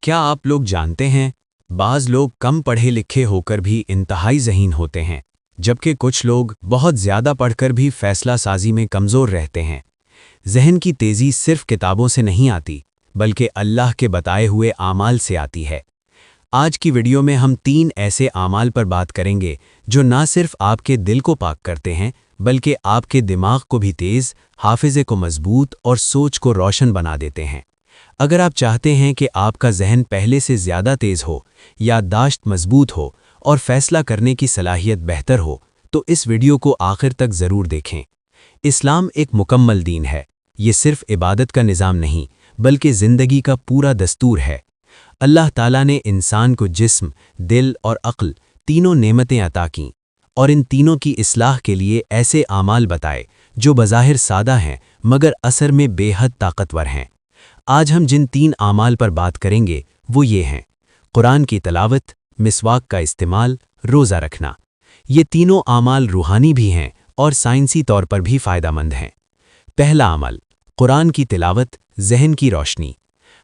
क्या आप लोग जानते हैं बाज़ लोग कम पढ़े लिखे होकर भी इंतहाई ज़हीन होते हैं, जबकि कुछ लोग बहुत ज़्यादा पढ़कर भी फैसला साजी में कमज़ोर रहते हैं। ज़हन की तेज़ी सिर्फ किताबों से नहीं आती, बल्कि अल्लाह के बताए हुए आमाल से आती है। आज की वीडियो में हम 3 ऐसे आमाल पर बात करेंगे जो ना सिर्फ आपके दिल को पाक करते हैं, बल्कि आपके दिमाग को भी तेज़, हाफिज़े को मजबूत और सोच को रोशन बना देते हैं। अगर आप चाहते हैं कि आपका जहन पहले से ज़्यादा तेज़ हो, याददाश्त मजबूत हो और फैसला करने की सलाहियत बेहतर हो, तो इस वीडियो को आखिर तक ज़रूर देखें। इस्लाम एक मुकम्मल दीन है। ये सिर्फ इबादत का निज़ाम नहीं, बल्कि ज़िंदगी का पूरा दस्तूर है। अल्लाह ताला ने इंसान को जिस्म, दिल और अक्ल तीनों नेमतें अता कीं और इन तीनों की इस्लाह के लिए ऐसे आमाल बताए जो बज़ाहिर सादा हैं मगर असर में बेहद ताकतवर हैं। आज हम जिन 3 आमाल पर बात करेंगे वो ये हैं: कुरान की तिलावत, मिसवाक का इस्तेमाल, रोज़ा रखना। ये तीनों आमाल रूहानी भी हैं और साइंसी तौर पर भी फ़ायदेमंद हैं। पहला अमल, कुरान की तिलावत, ज़हन की रोशनी।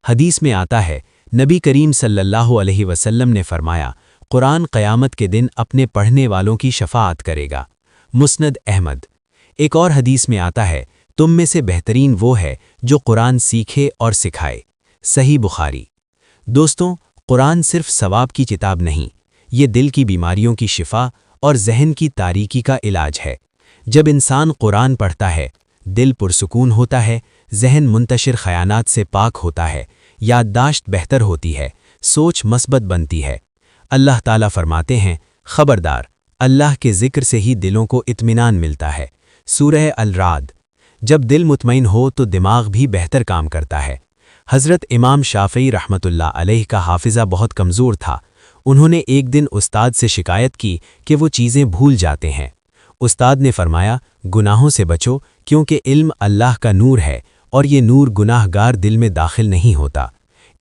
हदीस में आता है, नबी करीम सल्लल्लाहु अलैहि वसल्लम ने फरमाया, कुरान क़यामत के दिन अपने पढ़ने वालों की शफ़ाअत करेगा। मुस्नद अहमद। एक और हदीस में आता है, तुम में से बेहतरीन वो है जो कुरान सीखे और सिखाए। सही बुखारी। दोस्तों, कुरान सिर्फ सवाब की किताब नहीं, ये दिल की बीमारियों की शिफा और जहन की तारीकी का इलाज है। जब इंसान कुरान पढ़ता है, दिल पुरसुकून होता है, जहन मुंतशिर ख़यानात से पाक होता है, याददाश्त बेहतर होती है, सोच मस्बत बनती है। अल्लाह ताला फरमाते हैं, खबरदार, अल्लाह के ज़िक्र से ही दिलों को इत्मीनान मिलता है। सूरह अल-राद। जब दिल मुतमईन हो तो दिमाग भी बेहतर काम करता है। हज़रत इमाम शाफ़ई रहमतुल्लाह अलैह का हाफिज़ा बहुत कमज़ोर था। उन्होंने एक दिन उस्ताद से शिकायत की कि वो चीज़ें भूल जाते हैं। उस्ताद ने फरमाया, गुनाहों से बचो, क्योंकि इल्म अल्लाह का नूर है और ये नूर गुनाहगार दिल में दाखिल नहीं होता।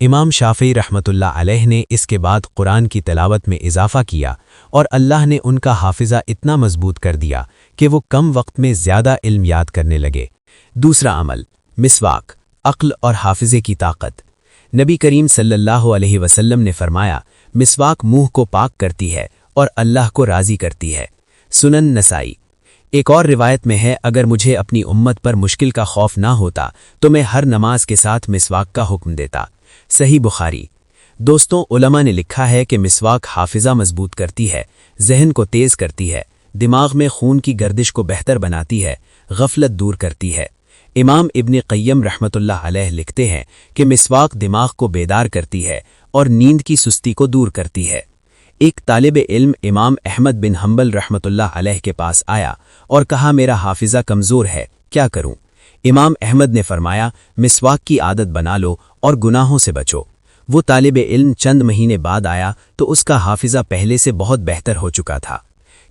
इमाम शाफ़ई रहमतुल्लाह अलैह ने इसके बाद कुरान की तिलावत में इजाफ़ा किया और अल्लाह ने उनका हाफिज़ा इतना मजबूत कर दिया कि वो कम वक्त में ज़्यादा इल्म याद करने लगे। दूसरा अमल, मिसवाक, अक्ल और हाफिज़े की ताकत। नबी करीम सल्लल्लाहु अलैहि वसल्लम ने फरमाया, मिसवाक मुंह को पाक करती है और अल्लाह को राज़ी करती है। सुनन नसाई। एक और रिवायत में है, अगर मुझे अपनी उम्मत पर मुश्किल का खौफ ना होता तो मैं हर नमाज के साथ मिसवाक का हुक्म देता। सही बुखारी। दोस्तों, उलमा ने लिखा है कि मिसवाक हाफिज़ा मजबूत करती है, जहन को तेज़ करती है, दिमाग में खून की गर्दिश को बेहतर बनाती है, गफलत दूर करती है। इमाम इब्न क़य्यम रहमतुल्लाह अलैह लिखते हैं कि मिसवाक दिमाग को बेदार करती है और नींद की सुस्ती को दूर करती है। एक तालिब इल्म इमाम अहमद बिन हंबल रहमतुल्लाह अलैह के पास आया और कहा, मेरा हाफिज़ा कमज़ोर है, क्या करूं? इमाम अहमद ने फरमाया, मिसवाक की आदत बना लो और गुनाहों से बचो। वो तालिब इल्म चंद महीने बाद आया तो उसका हाफिज़ा पहले से बहुत बेहतर हो चुका था।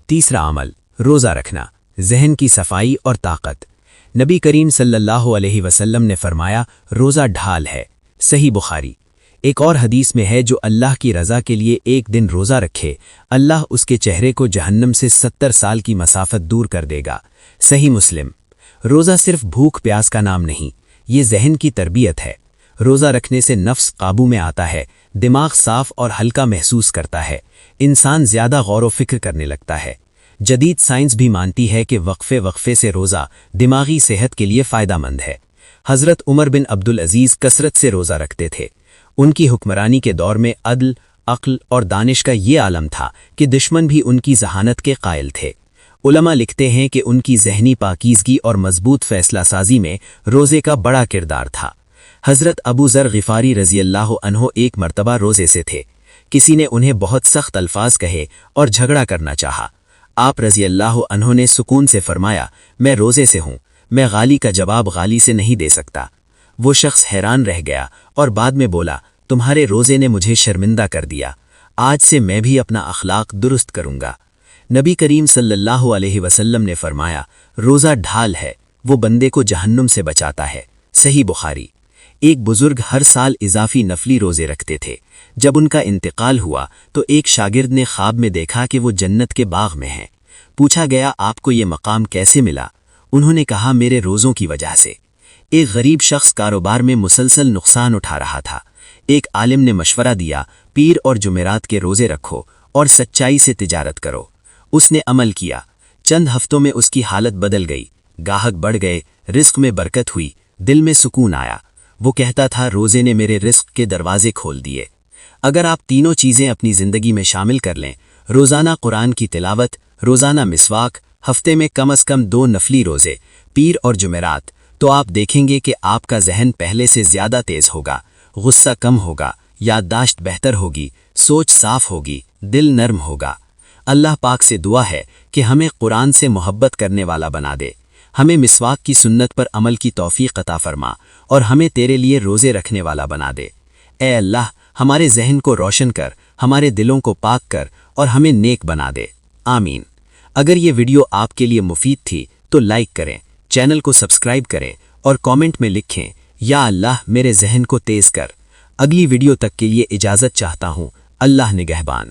तीसरा अमल, रोज़ा रखना, जहन की सफाई और ताकत। नबी करीम सल्लल्लाहु अलैहि वसल्लम ने फरमाया, रोज़ा ढाल है। सही बुखारी। एक और हदीस में है, जो अल्लाह की रज़ा के लिए एक दिन रोज़ा रखे, अल्लाह उसके चेहरे को जहन्नम से 70 साल की मसाफत दूर कर देगा। सही मुस्लिम। रोज़ा सिर्फ भूख प्यास का नाम नहीं, ये जहन की तरबियत है। रोज़ा रखने से नफ्स काबू में आता है, दिमाग साफ और हल्का महसूस करता है, इंसान ज़्यादा गौर व फिक्र करने लगता है। जदीद साइंस भी मानती है कि वक्फे वक्फे से रोज़ा दिमागी सेहत के लिए फ़ायदेमंद है। हज़रत उमर बिन अब्दुल अजीज़ कसरत से रोज़ा रखते थे। उनकी हुक्मरानी के दौर में अदल, अक्ल और दानिश का ये आलम था कि दुश्मन भी उनकी जहानत के कायल थे। उलमा लिखते हैं कि उनकी ज़हनी पाकीज़गी और मजबूत फ़ैसला साजी में रोज़े का बड़ा किरदार था। हज़रत अबू ज़र ग़िफ़ारी रज़ियल्लाहु अन्हु एक मर्तबा रोज़े से थे। किसी ने उन्हें बहुत सख्त अल्फाज कहे और झगड़ा करना चाहा। आप रज़ियल्लाहु अन्हु ने सुकून से फरमाया, मैं रोज़े से हूँ, मैं गाली का जवाब गाली से नहीं दे सकता। वो शख्स हैरान रह गया और बाद में बोला, तुम्हारे रोज़े ने मुझे शर्मिंदा कर दिया, आज से मैं भी अपना अखलाक दुरुस्त करूँगा। नबी करीम सल्लल्लाहु अलैहि वसल्लम ने फरमाया, रोज़ा ढाल है, वो बंदे को जहन्नुम से बचाता है। सही बुखारी। एक बुजुर्ग हर साल इजाफी नफली रोज़े रखते थे। जब उनका इंतकाल हुआ तो एक शागिर्द ने ख्वाब में देखा कि वो जन्नत के बाग में हैं। पूछा गया, आपको ये मकाम कैसे मिला? उन्होंने कहा, मेरे रोज़ों की वजह से। एक गरीब शख्स कारोबार में मुसलसल नुकसान उठा रहा था। ایک عالم نے مشورہ دیا، پیر اور جمعرات کے روزے رکھو اور سچائی سے تجارت کرو۔ اس نے عمل کیا، چند ہفتوں میں اس کی حالت بدل گئی، گاہک بڑھ گئے، رزق میں برکت ہوئی، دل میں سکون آیا۔ وہ کہتا تھا روزے نے میرے رزق کے دروازے کھول دیے۔ اگر آپ تینوں چیزیں اپنی زندگی میں شامل کر لیں، روزانہ قرآن کی تلاوت، روزانہ مسواک، ہفتے میں کم از کم 2 نفلی روزے، پیر اور جمعرات، تو آپ دیکھیں گے کہ آپ کا ذہن پہلے سے زیادہ تیز ہوگا، غصہ کم ہوگا، یادداشت بہتر ہوگی، سوچ صاف ہوگی، دل نرم ہوگا۔ اللہ پاک سے دعا ہے کہ ہمیں قرآن سے محبت کرنے والا بنا دے، ہمیں مسواک کی سنت پر عمل کی توفیق عطا فرما، اور ہمیں تیرے لیے روزے رکھنے والا بنا دے۔ اے اللہ، ہمارے ذہن کو روشن کر، ہمارے دلوں کو پاک کر، اور ہمیں نیک بنا دے، آمین۔ اگر یہ ویڈیو آپ کے لیے مفید تھی تو لائک کریں، چینل کو سبسکرائب کریں اور کامنٹ میں لکھیں یا اللہ میرے ذہن کو تیز کر۔ اگلی ویڈیو تک کے لیے اجازت چاہتا ہوں، اللہ نگہبان۔